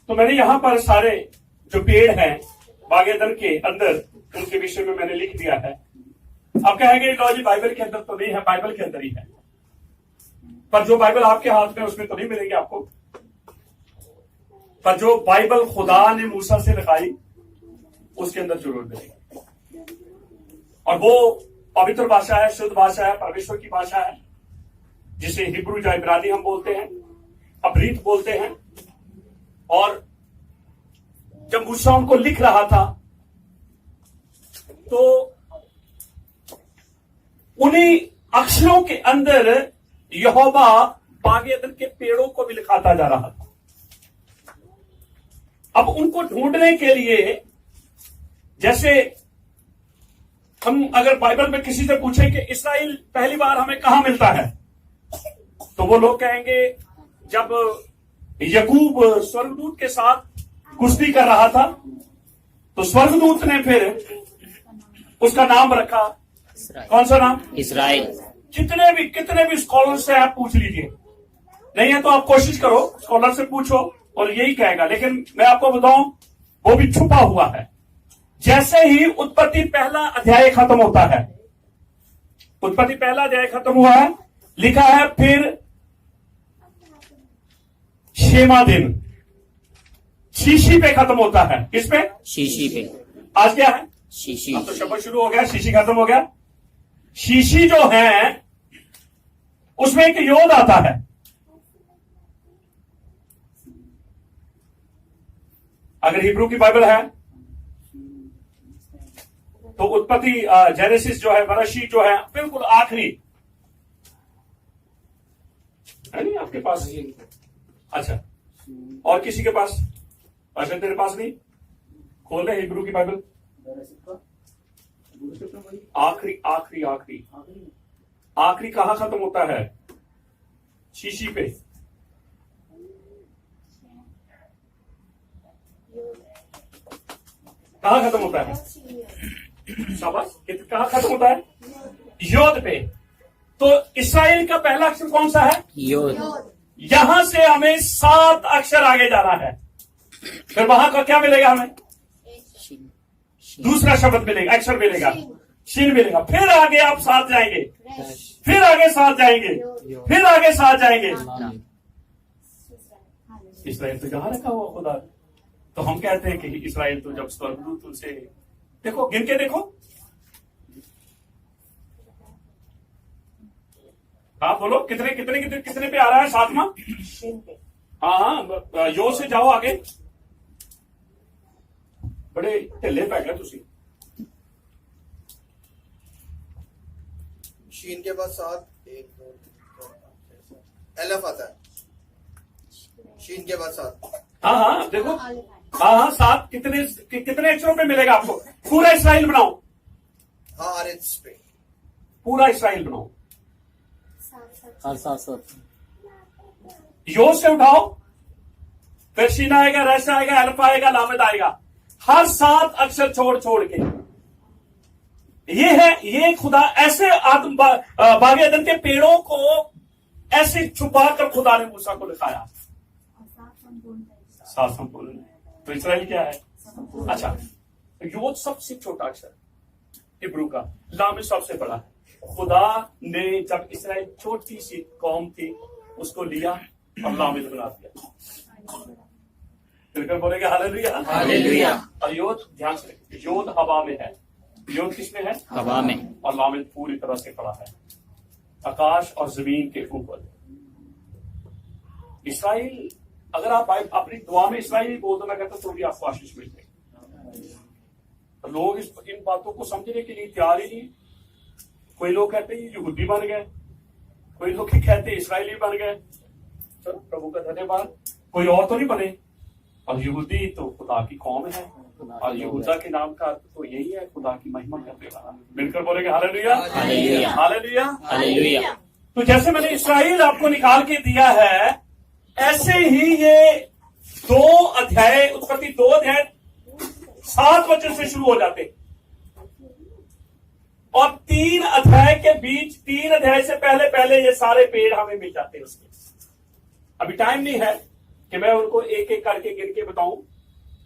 तो मैंने यहां पर सारे जो पेड़ हैं बाग एदन के अंदर उनके विषय में मैंने लिख दिया है। अब कहेंगे लो जी बाइबल के अंदर तो नहीं है, बाइबल के अंदर ही है, पर जो बाइबल आपके हाथ में उसमें तो नहीं मिलेंगे आपको। पर जो बाइबल खुदा ने मूसा से लिखाई उसके अंदर जरूर मिलेगी। और वो पवित्र भाषा है, शुद्ध भाषा है, परमेश्वर की भाषा है, जिसे हिब्रू या इब्रानी हम बोलते हैं, अब्रीत बोलते हैं। और जब मूसा उनको लिख रहा था तो उन्हीं अक्षरों के अंदर यहोवा बाग एदन के पेड़ों को भी लिखाता जा रहा था। अब उनको ढूंढने के लिए, जैसे हम अगर बाइबल में किसी से पूछें कि इस्राएल पहली बार हमें कहां मिलता है, तो वो लोग कहेंगे जब यकूब स्वर्गदूत के साथ कुश्ती कर रहा था तो स्वर्गदूत ने फिर उसका नाम रखा, कौन सा नाम? इसराइल। कितने भी स्कॉलर से आप पूछ लीजिए, नहीं है तो आप कोशिश करो, स्कॉलर से पूछो और यही कहेगा। लेकिन मैं आपको बताऊं वो भी छुपा हुआ है। जैसे ही उत्पत्ति पहला अध्याय खत्म होता है, उत्पत्ति पहला अध्याय खत्म हुआ है, लिखा है फिर 6वां दिन शीशी पे खत्म होता है। किस पे? शीशी पे। आज क्या है? शीशी। अब तो शब्द शुरू हो गया, शीशी खत्म हो गया। शीशी जो है उसमें एक योद आता है। अगर हिब्रू की बाइबल है तो उत्पत्ति जेनेसिस जो है, बराशीत जो है, बिल्कुल आखिरी है। नहीं आपके पास? अच्छा, और किसी के पास? अच्छा, तेरे पास नहीं? खोल ले हिब्रू की बाइबल। आखिरी आखिरी आखिरी आखिरी कहां खत्म होता है? शीशी पे। कहां खत्म होता है? शाबाश, कहां खत्म होता है? योद पे। तो इस्राएल का पहला अक्षर कौन सा है? योद। यहां से हमें 7 अक्षर आगे जाना है। फिर वहां का क्या मिलेगा हमें? दूसरा शब्द मिलेगा, अक्षर मिलेगा, शीन मिलेगा। फिर आगे आप 7 जाएंगे, फिर आगे 7 जाएंगे, फिर आगे 7 जाएंगे। इस्राएल तो जहां रखा हुआ खुदा। तो हम कहते हैं कि इस्राएल तो जब स्वर्गदूत उनसे, देखो गिन के देखो, आप बोलो कितने कितने कितने कितने पे आ रहा है? 7वां। हाँ, यो से जाओ आगे। बड़े ढिले पै गए तुसी। शीन के बाद 7, 1 2 3 4 5 6 एलफ आता है। शीन के बाद 7। हाँ देखो, हाँ 7 कितने अक्षरों पे मिलेगा आपको? पूरा इस्राएल बनाओ। हाँ, आरिस पे पूरा इस्राएल बनाओ। 7 यो से उठाओ, फिर शीन आएगा, रश आएगा, अल्फ आएगा, लामद आएगा। हर 7 अक्षर छोड़ छोड़ के ये है, ये खुदा ऐसे आदम बाग एदन के पेड़ों को ऐसे छुपा कर खुदा ने मूसा को लिखाया। 7 संपूर्ण। तो इस्राएल क्या है? अच्छा, योद सबसे छोटा अक्षर हिब्रू का, लाम सबसे बड़ा है। खुदा ने जब इस्राएल छोटी सी कौम थी उसको लिया और लामिद बना दिया। फिर बोलेगा हालेलुया, हालेलुया। और योद, ध्यान से, योद हवा में है। योद किसमें है? हवा में। और लामिद पूरी तरह से खड़ा है आकाश और जमीन के ऊपर। इस्राएल, अगर आप अपनी दुआ में इस्राएल बोल दो, मैं कहता तो भी आपको आशीष मिल जाएगी। तो लोग इन बातों को समझने के लिए तैयार ही नहीं। कोई लोग कहते हैं यहूदी बन गए, कोई लोग कहते हैं इस्राएली बन गए। चलो प्रभु का धन्यवाद, कोई और तो नहीं बने। और यहूदी तो खुदा की कौम है, और यहूदा के नाम का तो यही है, खुदा की महिमा करने वाला। मिलकर बोलेंगे हालेलुया, हालेलुया, हालेलुया, हालेलुया। तो जैसे मैंने इस्राएल आपको निकाल के दिया है, ऐसे ही ये 2 अध्याय, उत्पत्ति 2 अध्याय 7 वचन से शुरू हो जाते, और 3 अध्याय के बीच, 3 अध्याय से पहले पहले ये सारे पेड़ हमें मिल जाते हैं उसके। अभी टाइम नहीं है कि मैं उनको एक एक करके गिन के बताऊं,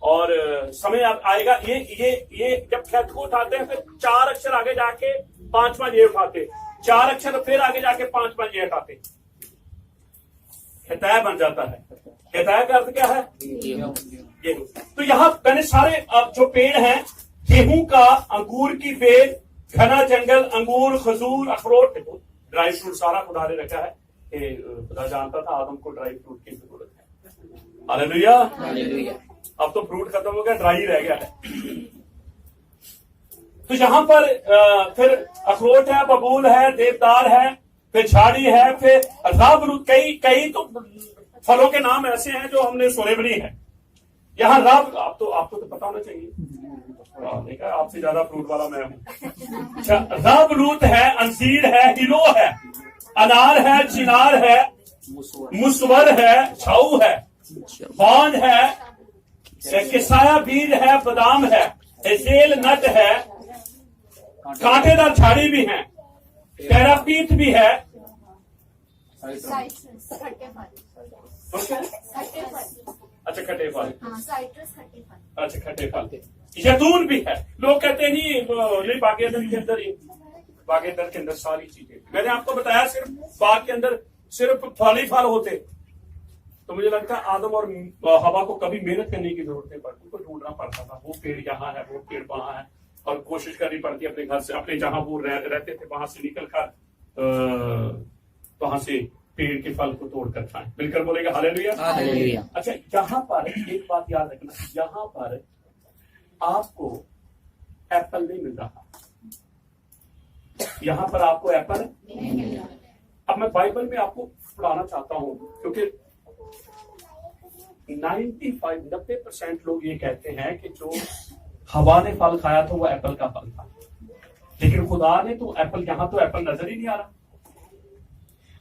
और समय आएगा। ये जब खत को उठाते हैं फिर 4 अक्षर आगे जाके 5वां ये उठाते, 4 अक्षर फिर आगे जाके 5वां ये उठाते, हिताय बन जाता है। हिताय का अर्थ क्या है? गेहूं। तो यहाँ मैंने सारे अब जो पेड़ हैं, गेहूं का, अंगूर की बेल, घना जंगल, अंगूर, खजूर, अखरोट, ड्राई फ्रूट सारा खुदा ने रखा है। खुदा जानता था आदम को ड्राई फ्रूट की जरूरत है। हालेलुया। हालेलुया। अब तो फ्रूट खत्म हो गया, ड्राई रह गया है। तो यहां पर फिर अखरोट है, बबूल है, देवदार है, फिर झाड़ी है, फिर रब, कई तो फलों के नाम ऐसे हैं जो हमने सुने भी नहीं है। यहाँ रब, आपको तो पता होना चाहिए, देखा आपसे ज्यादा फ्रूट वाला मैं हूं। अच्छा, रब रूत है, अंजीर है, हिलो है, अनार है, चिनार है, मुसवर है, छाऊ है, पान है, किसाया बीज है, बादाम है, हेजेल नट है, कांटेदार झाड़ी भी है, टेरापीट भी है, साइट्रस खट्टे फल। खट्टे फल। अच्छा खट्टे फल, साइट्रस खट्टे फल। अच्छा खट्टे फल, जैतून भी है। लोग कहते हैं नहीं बागेदर के अंदर ही, बागेदर के अंदर सारी चीजें, मैंने आपको बताया सिर्फ बाग के अंदर सिर्फ फल ही फल होते। तो मुझे लगता है आदम और हवा को कभी मेहनत करने की जरूरत नहीं पड़ती, उनको ढूंढना पड़ता था, वो पेड़ यहाँ है, वो पेड़ वहां है, और कोशिश करनी पड़ती अपने घर से, अपने जहां वो रहते थे वहां से निकल कर वहां से पेड़ के फल को तोड़कर खाएं। मिलकर बोलेगा हालेलुया। हालेलुया। अच्छा, यहाँ पर एक बात याद रखना, यहाँ पर आपको एप्पल नहीं मिल रहा, यहाँ पर आपको एप्पल नहीं मिल रहा। अब मैं बाइबल में आपको पढ़ाना चाहता हूं, क्योंकि 90% लोग ये कहते हैं कि जो हवा ने फल खाया था वो एप्पल का फल था, लेकिन खुदा ने तो एप्पल, यहां तो एप्पल नजर ही नहीं आ रहा।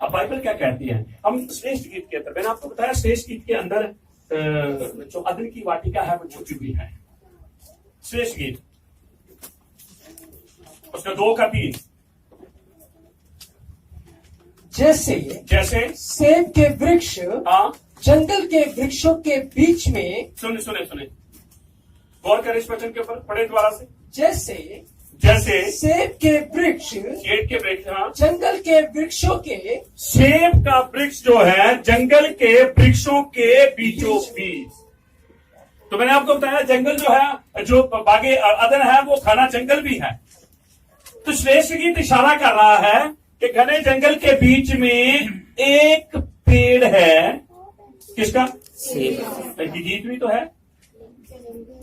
अब बाइबल क्या कहती है? हम श्रेष्ठ गीत के अंदर, मैंने आपको बताया श्रेष्ठ गीत के अंदर जो अदन की वाटिका है वो छुपी हुई है। श्रेष्ठ गीत उसका 2:3, जैसे सेब के वृक्ष हाँ, जंगल के वृक्षों के बीच में, सुने गौर करें इस वचन के ऊपर, पढ़े दोबारा से। जैसे सेब के वृक्ष सेब के वृक्ष, हाँ, जंगल के वृक्षों के, सेब का वृक्ष जो है जंगल के वृक्षों के बीचों बीच। तो मैंने आपको बताया जंगल जो है, जो बागे अदन है, वो घना जंगल भी है। तो श्रेष्ठ गीत इशारा कर रहा है कि घने जंगल के बीच में एक पेड़ है, किसका? सेब। गीत भी तो है,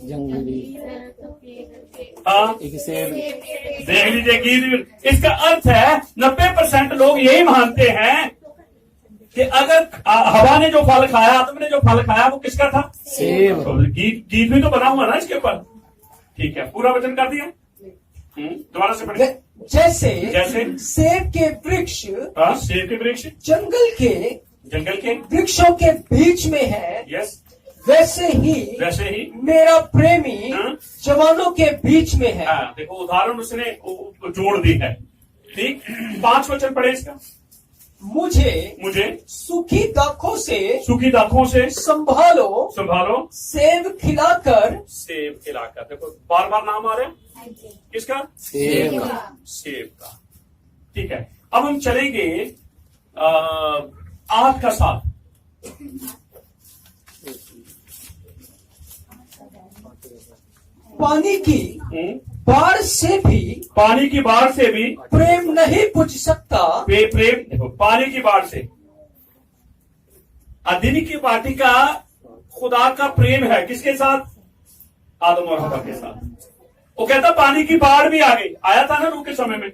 जंगली। हाँ, एक सेब। देख लीजिए गीत भी। इसका अर्थ है 90% लोग यही मानते हैं कि अगर हवा ने जो फल खाया, आदम ने जो फल खाया, वो किसका था? सेब। तो गीत भी तो बना हुआ ना इसके ऊपर। ठीक है, पूरा वचन कर दिया। दोबारा से पढ़े। जैसे सेब के वृक्ष, हाँ, सेब के वृक्ष जंगल के वृक्षों के बीच में है, यस, वैसे ही मेरा प्रेमी हाँ? जवानों के बीच में है। हाँ, देखो उदाहरण उसने जोड़ दी है। ठीक, 5 वचन पढ़े इसका। मुझे सूखी दाखों से संभालो, सेब खिलाकर। देखो बार बार नाम आ रहे हैं, किसका? सेब का। ठीक है, अब हम चलेंगे 8 का 7। पानी की बाढ़ से भी प्रेम नहीं बुझ सकता। प्रेम देखो, पानी की बाढ़ से, अदन की वाटिका खुदा का प्रेम है, किसके साथ? आदम और हवा के साथ। वो कहता पानी की बाढ़ भी आ गई, आया था ना नूह के समय में।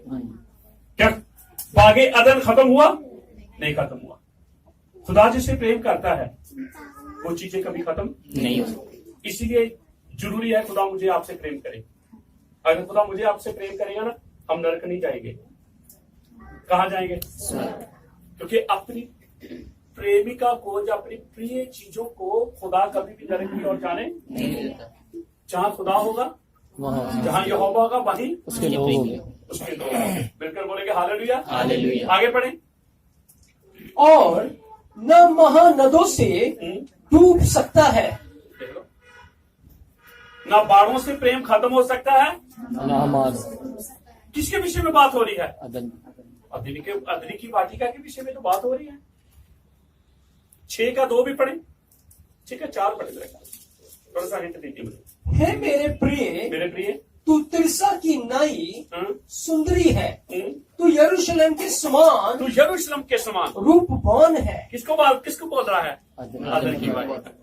क्या बागे अदन खत्म हुआ? नहीं खत्म हुआ। खुदा जिससे प्रेम करता है वो चीजें कभी खत्म नहीं हो सकती। इसीलिए जरूरी है खुदा मुझे आपसे प्रेम करे। अगर खुदा मुझे आपसे प्रेम करेगा ना, हम नरक नहीं जाएंगे। कहाँ जाएंगे? क्योंकि अपनी प्रेमिका को, या अपनी प्रिय चीजों को खुदा कभी भी नरक की ओर जाने नहीं देता। जहां खुदा होगा, वहाँ जहां यहोवा होगा, वहीं उसके लोग होंगे। उसके लोग मिलकर बोलेंगे हालेलुया। हालेलुया। आगे बढ़े। और न महानदों से डूब सकता है। देख लो, ना बाढ़ों से प्रेम खत्म हो सकता है। किसके विषय में बात हो रही है? अदनी की वाटिका के विषय में तो बात हो रही है। 6 का 2 भी पढ़े, 6 का 4 पढ़े, थोड़ा सा हिंट दीजिए मुझे। हे मेरे प्रिय, तू तिरसा की नाई सुंदरी है, तू यरूशलेम के समान, तू यरूशलेम के समान रूपवान है। किसको बोल रहा है? आदर की बात।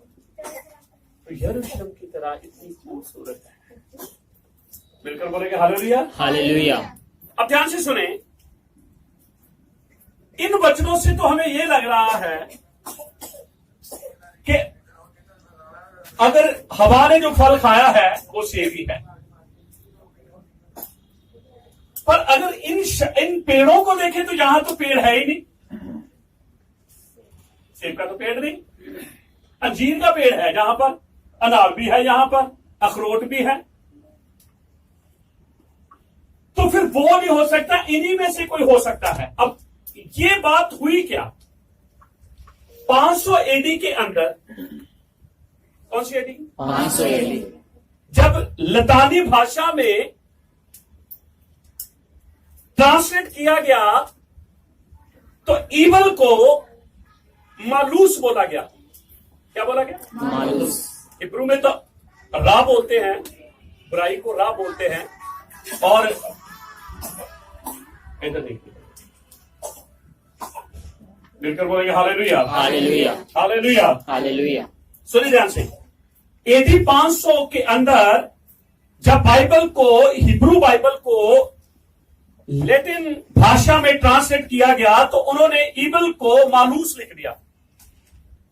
तो यरूशलेम की तरह इतनी खूबसूरत है। मिलकर बोलेंगे हालेलुया। हालेलुया। अब ध्यान से सुने, इन वचनों से तो हमें यह लग रहा है कि अगर हवा ने जो फल खाया है वो सेब ही है, पर अगर इन पेड़ों को देखें तो यहां तो पेड़ है ही नहीं। सेब का तो पेड़ नहीं, अंजीर का पेड़ है जहां पर, अनार भी है, यहां पर अखरोट भी है। तो फिर वो नहीं हो सकता, इन्हीं में से कोई हो सकता है। अब ये बात हुई क्या? 500 एडी के अंदर, कौन सी एडी? 500 एडी। जब लतानी भाषा में ट्रांसलेट किया गया तो ईवल को मालूस बोला गया। क्या बोला गया? मालूस। हिब्रू में तो रा बोलते हैं, बुराई को रा बोलते हैं। और इधर देखिए, मिलकर बोलेंगे हालेलुया। हालेलुया। हालेलुया। हालेलुया। सुनिए ध्यान से, एडी 500 के अंदर जब बाइबल को, हिब्रू बाइबल को लैटिन भाषा में ट्रांसलेट किया गया तो उन्होंने ईबल को मालूस लिख दिया।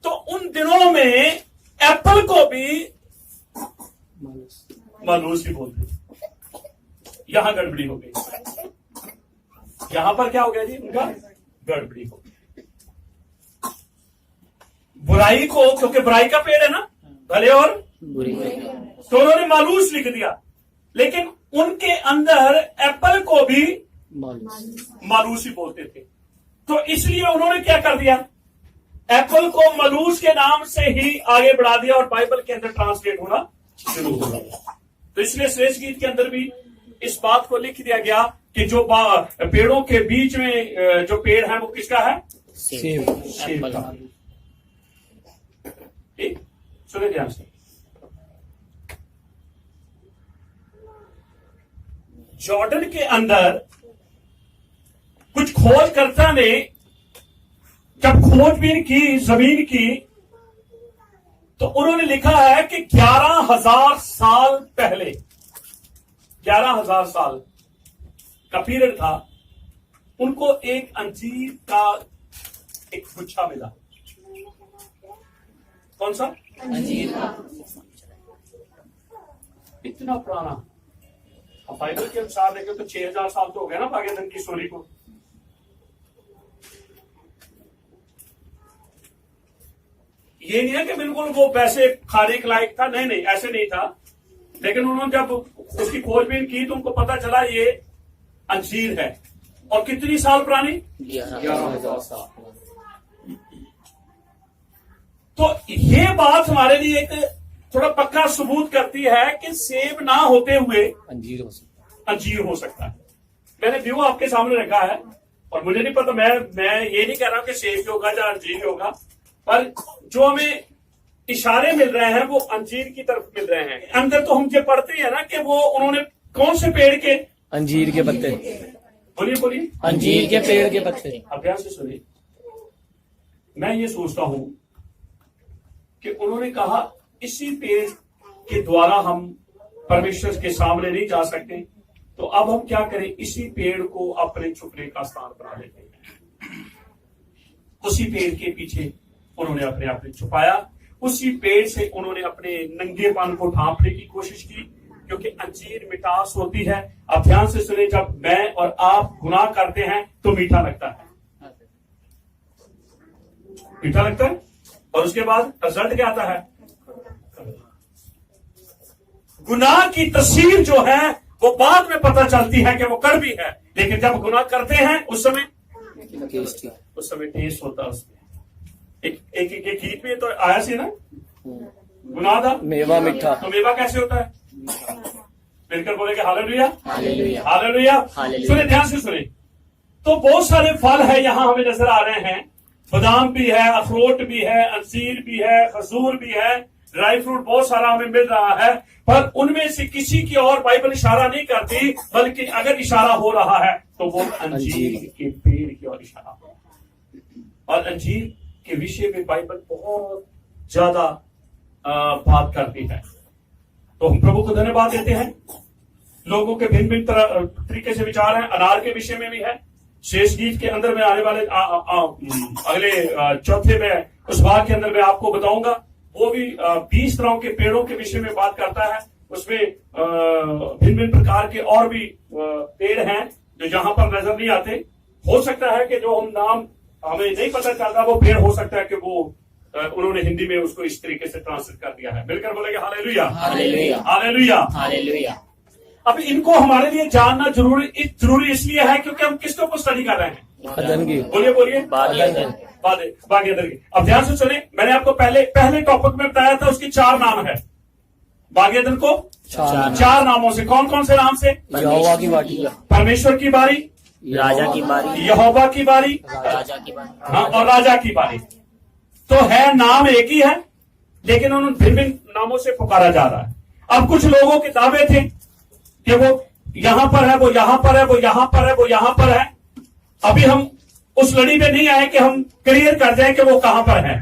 तो उन दिनों में एप्पल को भी मालूस ही बोलते। यहां गड़बड़ी हो गई, यहां पर क्या हो गया जी? उनका गड़बड़ी हो गई। बुराई को, क्योंकि बुराई का पेड़ है ना, भले और बुरी। तो उन्होंने मालूस लिख दिया, लेकिन उनके अंदर एप्पल को भी मालूस ही बोलते थे। तो इसलिए उन्होंने क्या कर दिया? एप्पल को मालूस के नाम से ही आगे बढ़ा दिया और बाइबल के अंदर ट्रांसलेट होना शुरू हो गया। तो इसलिए श्रेष्ठ गीत के अंदर भी इस बात को लिख दिया गया कि जो पेड़ों के बीच में जो पेड़ है वो किसका है? सेब का। ठीक, सुने ध्यान से। जॉर्डन के अंदर कुछ खोजकर्ता ने जब खोजबीन की जमीन की तो उन्होंने लिखा है कि 11,000 साल पहले, 11,000 साल का पीरियड था, उनको एक अंजीर का एक गुच्छा मिला। कौन सा? अंजीर का। इतना पुराना। अब बाइबल के अनुसार देखें तो 6,000 साल तो हो गया ना पाकिस्तान की स्टोरी को। ये नहीं है कि बिल्कुल वो पैसे खाने के लायक था, नहीं नहीं, ऐसे नहीं था। लेकिन उन्होंने जब उसकी खोजबीन की तो उनको पता चला ये अंजीर है। और कितनी साल पुरानी? 11,000 साल। तो ये बात हमारे लिए एक थोड़ा पक्का सबूत करती है कि सेब ना होते हुए अंजीर हो सकता है। मैंने व्यू आपके सामने रखा है और मुझे नहीं पता, मैं ये नहीं कह रहा हूं कि सेब ही होगा या अंजीर होगा, पर जो हमें इशारे मिल रहे हैं वो अंजीर की तरफ मिल रहे हैं। अंदर तो हम ये पढ़ते हैं ना कि वो उन्होंने कौन से पेड़ के? अंजीर के पत्ते। बोलिए। अंजीर के पेड़ के पत्ते। अभ्यास से सुनिए। मैं ये सोचता हूं कि उन्होंने कहा इसी पेड़ के द्वारा हम परमेश्वर के सामने नहीं जा सकते, तो अब हम क्या करें? इसी पेड़ को अपने छुपने का स्थान बना लेते हैं। उसी पेड़ के पीछे उन्होंने अपने आप को छुपाया, उसी पेड़ से उन्होंने अपने नंगेपन को ढांपने की कोशिश की, क्योंकि अंजीर मिठास होती है। अब ध्यान से सुने, जब मैं और आप गुनाह करते हैं तो मीठा लगता है, मीठा लगता है, और उसके बाद रिजल्ट क्या आता है? गुनाह की तस्वीर जो है वो बाद में पता चलती है कि वो कड़वी है, लेकिन जब गुनाह करते हैं उस समय टेस्ट होता है उसमें। एक गीत में तो आया सी ना, गुनाह था मेवा मीठा। तो मेवा कैसे होता है? मिलकर बोलेंगे हालेलुया, हालेलुया, हालेलुया। हालेलुया। सुने, ध्यान से सुने। तो बहुत सारे फल है यहाँ हमें नजर आ रहे हैं। बादाम भी है, अखरोट भी है, अंजीर भी है, खजूर भी है, ड्राई फ्रूट बहुत सारा हमें मिल रहा है। पर उनमें से किसी की और बाइबल इशारा नहीं करती, बल्कि अगर इशारा हो रहा है तो वो अंजीर के पेड़ की ओर इशारा हो रहा है। और अंजीर के विषय में बाइबल बहुत ज्यादा बात करती है। तो हम प्रभु को धन्यवाद देते हैं। लोगों के भिन्न भिन्न तरीके से विचार हैं। अनार के विषय में भी है। शेष गीत के अंदर में आने वाले अगले चौथे में उस भाग के अंदर मैं आपको बताऊंगा। वो भी 20 तरह के पेड़ों के विषय में बात करता है। उसमें भिन्न भिन्न प्रकार के और भी पेड़ हैं जो यहाँ पर नजर नहीं आते। हो सकता है कि जो हम नाम हमें नहीं पता चलता वो पेड़ हो सकता है कि वो उन्होंने हिंदी में उसको इस तरीके से ट्रांसलेट कर दिया है। मिलकर बोलेंगे हालेलुया, हालेलुया, हालेलुया, हालेलुया। अब इनको हमारे लिए जानना जरूरी इसलिए है क्योंकि हम किसके ऊपर स्टडी कर रहे हैं? बदन की बोलिए बोलिए, बागेदर की। अब ध्यान से सुने, मैंने आपको पहले टॉपिक में बताया था, उसके 4 नाम है। बागेदर को 4 नामों से, कौन कौन से नाम से? यहोवा की वाटिका, परमेश्वर की बारी, राजा की बारी, यहोवा की बारी, राजा की बारी, हाँ, और राजा की बारी। तो है, नाम एक ही है, लेकिन उन्हें भिन्न भिन्न नामों से पुकारा जा रहा है। अब कुछ लोगों के दावे थे कि वो यहां पर है, वो यहां पर है, वो यहां पर है, वो यहां पर है। अभी हम उस लड़ी में नहीं आए कि हम क्लियर कर दें कि वो कहां पर है।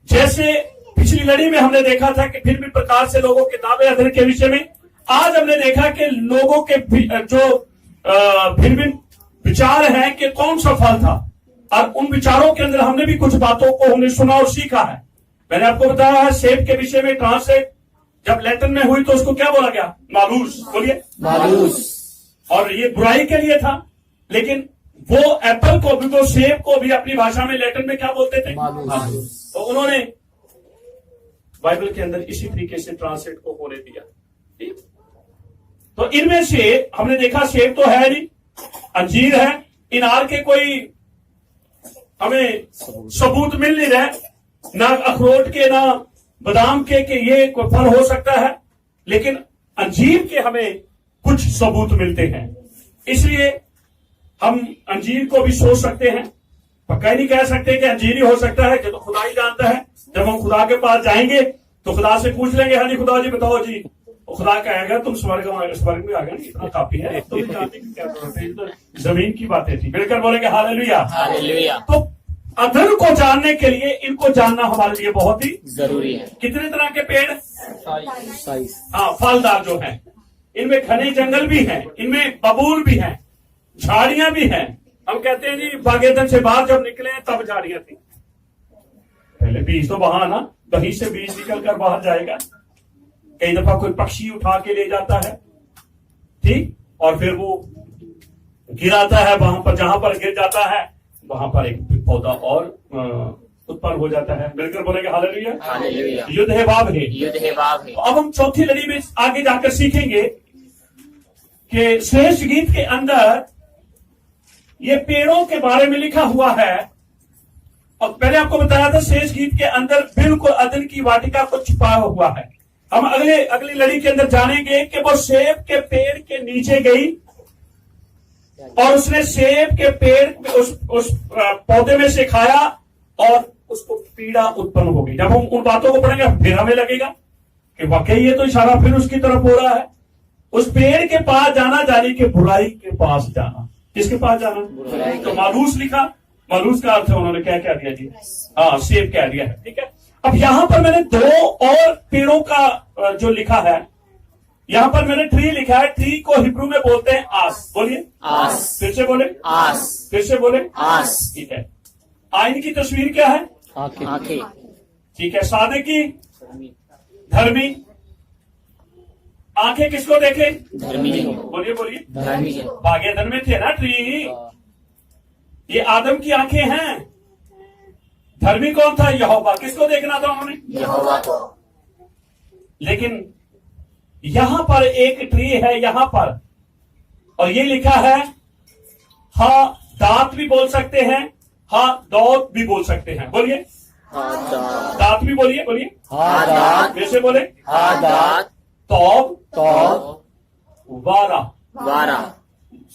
जैसे पिछली लड़ी में हमने देखा था कि भिन्न भिन्न प्रकार से लोगों के दावे अधर के विषय में, आज हमने देखा कि लोगों के जो भिन्न भिन्न विचार हैं कि कौन सा फल था, और उन विचारों के अंदर हमने भी कुछ बातों को हमने सुना और सीखा है। मैंने आपको बताया है सेब के विषय में ट्रांसलेट जब लैटिन में हुई तो उसको क्या बोला गया? मालूस। बोलिए, मालूस। और ये बुराई के लिए था, लेकिन वो एप्पल को भी, वो सेब को भी अपनी भाषा में लैटिन में क्या बोलते थे? मालूस। तो उन्होंने बाइबल के अंदर इसी तरीके से ट्रांसलेट को होने दिया। ठीक? तो इनमें से हमने देखा सेब तो है नहीं, अंजीर है, इनार के कोई हमें सबूत मिल नहीं रहे, ना अखरोट के, ना बादाम के कि ये कोई फल हो सकता है, लेकिन अंजीर के हमें कुछ सबूत मिलते हैं। इसलिए हम अंजीर को भी सोच सकते हैं, पक्का नहीं कह सकते कि अंजीर ही हो सकता है, जो तो खुदा ही जानता है। जब हम खुदा के पास जाएंगे तो खुदा से पूछ लेंगे, हाँ जी खुदा जी बताओ जी, तो खुदा कहेगा तुम स्वर्ग में आ गए, इतना काफी है, तुम जानने की क्या जरूरत है, तो जमीन की बातें थी। मिलकर बोलेंगे हालेलुया, हालेलुया। तो अधर को जानने के लिए इनको जानना हमारे लिए बहुत ही जरूरी है। कितने तरह के पेड़? 27। हाँ, फलदार जो है, इनमें घने जंगल भी हैं, इनमें बबूल भी हैं, झाड़ियां भी हैं। हम कहते हैं जी बागेदन से बाहर जब निकले तब झाड़ियां थी। पहले बीज तो वहां ना, वहीं से बीज निकल कर बाहर जाएगा। कई दफा कोई पक्षी उठा के ले जाता है, ठीक, और फिर वो गिराता है वहां पर, जहां पर गिर जाता है वहां पर एक पौधा और उत्पन्न हो जाता है। मिलकर बोलेंगे हालेलुया, हालेलुया। युद्ध है वाव है। युद्ध है वाव है। तो अब हम चौथी लड़ी में आगे जाकर सीखेंगे कि श्रेष्ठ गीत के अंदर ये पेड़ों के बारे में लिखा हुआ है। और पहले आपको बताया था श्रेष्ठ गीत के अंदर बिल्कुल अदन की वाटिका को छुपाया हुआ है। हम अगली लड़ी के अंदर जानेंगे कि वो सेब के पेड़ के नीचे गई और उसने सेब के पेड़ उस पौधे में से खाया और उसको पीड़ा उत्पन्न हो गई। जब हम उन बातों को पढ़ेंगे फिर हमें लगेगा कि वाकई ये तो इशारा फिर उसकी तरफ हो रहा है। उस पेड़ के पास जाना, जाने के बुराई के पास जाना। किसके पास जाना? तो मालूस लिखा, मालूस का अर्थ उन्होंने क्या क्या दिया जी? हाँ, सेब कह दिया है। ठीक है, अब यहां पर मैंने 2 और पेड़ों का जो लिखा है, यहां पर मैंने ट्री लिखा है। ट्री को हिब्रू में बोलते हैं आस। बोलिए आस। फिर से बोले आस। फिर से बोले आस। ठीक है। आइन की तस्वीर क्या है? आंखें। ठीक है। सादे की धर्मी। आंखें किसको देखे? धर्मी जन। बोलिए बोलिए। धर्मी जन। बागेदन में थे ना ट्री, ये आदम की आंखें हैं। धर्मी कौन था? यहोवा। किसको देखना था उन्होंने? यहोवा को। लेकिन यहां पर एक ट्री है यहां पर, और ये लिखा है, हाँ दांत भी बोल सकते हैं, हाँ दौत भी बोल सकते हैं। बोलिए हादात दात भी बोलिए, बोलिए हादात फिर से बोले। हादात तौब तौब वारा, वारा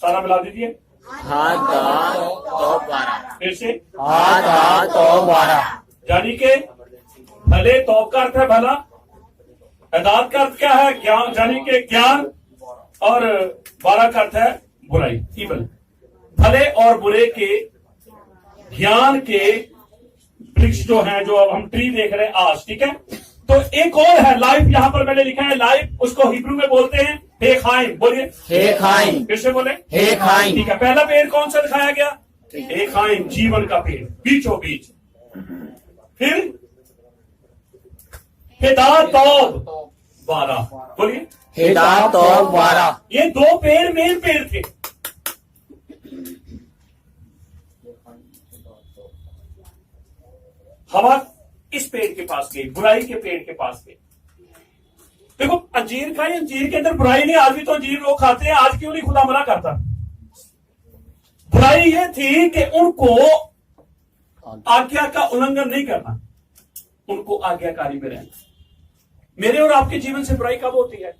सारा मिला दीजिए। हादात तौब वारा फिर से, हादात तौब वारा यानी कि भले, तौब का अर्थ है भला, हदात का अर्थ क्या है? ज्ञान, यानी कि ज्ञान, और वारा का अर्थ है बुराई, ईवल। भले और बुरे के ज्ञान के वृक्ष जो हैं, जो अब हम ट्री देख रहे हैं आज, ठीक है। तो एक और है लाइफ, यहां पर मैंने लिखा है लाइफ, उसको हिब्रू में बोलते हैं हे खाइम, बोलिए हे खाइम फिर से बोले हे खाइम ठीक है। पहला पेड़ कौन सा दिखाया गया? हे खाइम, जीवन का पेड़, बीचों बीच। फिर हिदायत तौब वारा, बोलिए हिदायत तौब वारा ये दो पेड़ मेन पेड़ थे। हवा इस पेड़ के पास गई, बुराई के पेड़ के पास गई। देखो अंजीर खाई, अंजीर के अंदर बुराई नहीं, आज भी तो अंजीर लोग खाते हैं, आज क्यों नहीं खुदा मना करता? बुराई ये थी कि उनको आज्ञा का उल्लंघन नहीं करना, उनको आज्ञाकारी में रहना। मेरे और आपके जीवन से बुराई कब होती है?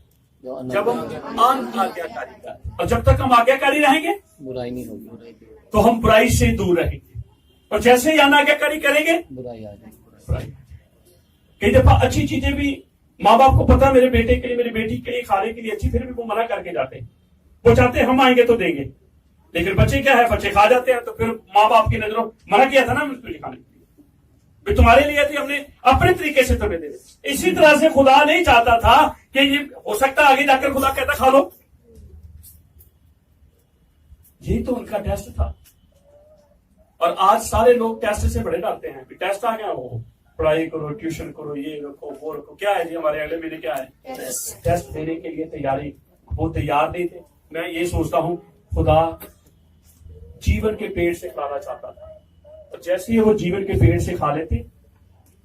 जब हम अनाज्ञाकारी करते, और जब तक हम आज्ञाकारी रहेंगे बुराई नहीं होगी, तो हम बुराई से दूर रहेंगे, और जैसे ही अनाज्ञाकारी करेंगे बुराई आ जाएगी। बुराई। कई दफा अच्छी चीजें भी माँ बाप को पता, मेरे बेटे के लिए, मेरी बेटी के लिए खाने के लिए अच्छी, फिर भी वो मना करके जाते हैं। वो चाहते हैं हम आएंगे तो देंगे, लेकिन बच्चे क्या है, बच्चे खा जाते हैं। तो फिर माँ बाप की नजरों मना किया था ना तुझे खाने के लिए, भी तुम्हारे लिए थी, हमने अपने तरीके से तुम्हें दे दिया। इसी तरह से खुदा नहीं चाहता था कि ये हो सकता आगे जाकर खुदा कहता खा लो। ये तो उनका टेस्ट था, और आज सारे लोग टेस्ट से बड़े डालते हैं। टेस्ट आ गया, वो पढ़ाई करो, ट्यूशन करो, ये रखो, वो रखो। क्या है जी हमारे अगले महीने क्या है? टेस्ट देने के लिए तैयारी। वो तैयार नहीं थे। मैं ये सोचता हूं खुदा जीवन के पेड़ से खिलाना चाहता था, और जैसे ही वो जीवन के पेड़ से खा लेते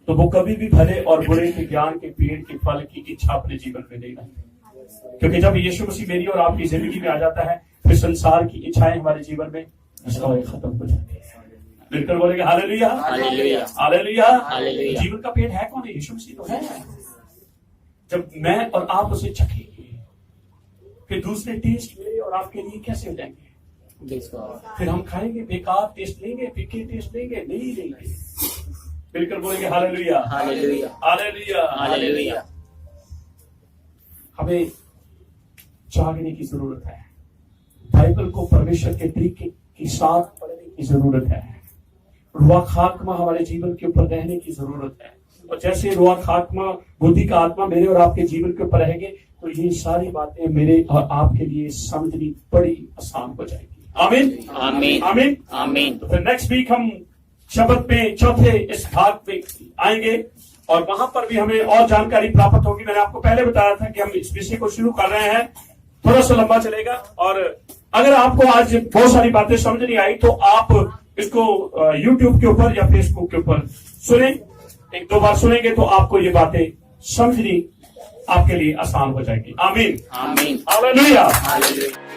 तो वो कभी भी भले और बुरे के ज्ञान के पेड़ के फल की इच्छा अपने जीवन में नहीं रखते। क्योंकि जब यीशु मसीह मेरी और आपकी जिंदगी में आ जाता है, फिर संसार की इच्छाएं हमारे जीवन में खत्म हो जाती है। मिलकर बोलेंगे हालेलुया, हालेलुया, हालेलुया। हालेलुया। जीवन का पेड़ है कौन है? यीशु मसीह तो है। जब मैं और आप उसे चखेंगे, फिर दूसरे टेस्ट मेरे और आपके लिए कैसे हो जाएंगे? फिर हम खाएंगे, बेकार टेस्ट लेंगे, फीके टेस्ट लेंगे, नहीं लेंगे। मिलकर बोलेंगे हालेलुया, हालेलुया, हालेलुया, हालेलुया। हमें जागने की जरूरत है, बाइबल को परमेश्वर के तरीके के साथ पढ़ने की जरूरत है, रुआ खात्मा हमारे जीवन के ऊपर रहने की जरूरत है। और जैसे रुआ खात्मा, बुद्धि का आत्मा मेरे और आपके जीवन के ऊपर रहेंगे, तो ये सारी बातें मेरे और आपके लिए समझनी बड़ी आसान हो जाएगी। आमीन, आमीन, आमीन, आमीन। तो फिर नेक्स्ट वीक हम शब्द में चौथे इस भाग पे आएंगे, और वहां पर भी हमें और जानकारी प्राप्त होगी। मैंने आपको पहले बताया था कि हम इस विषय को शुरू कर रहे हैं, थोड़ा सा लंबा चलेगा। और अगर आपको आज बहुत सारी बातें समझ नहीं आई, तो आप इसको YouTube के ऊपर या Facebook के ऊपर सुने, एक दो बार सुनेंगे तो आपको ये बातें समझनी आपके लिए आसान हो जाएगी। आमीन, आमीन, हालेलुया। हालेलुया।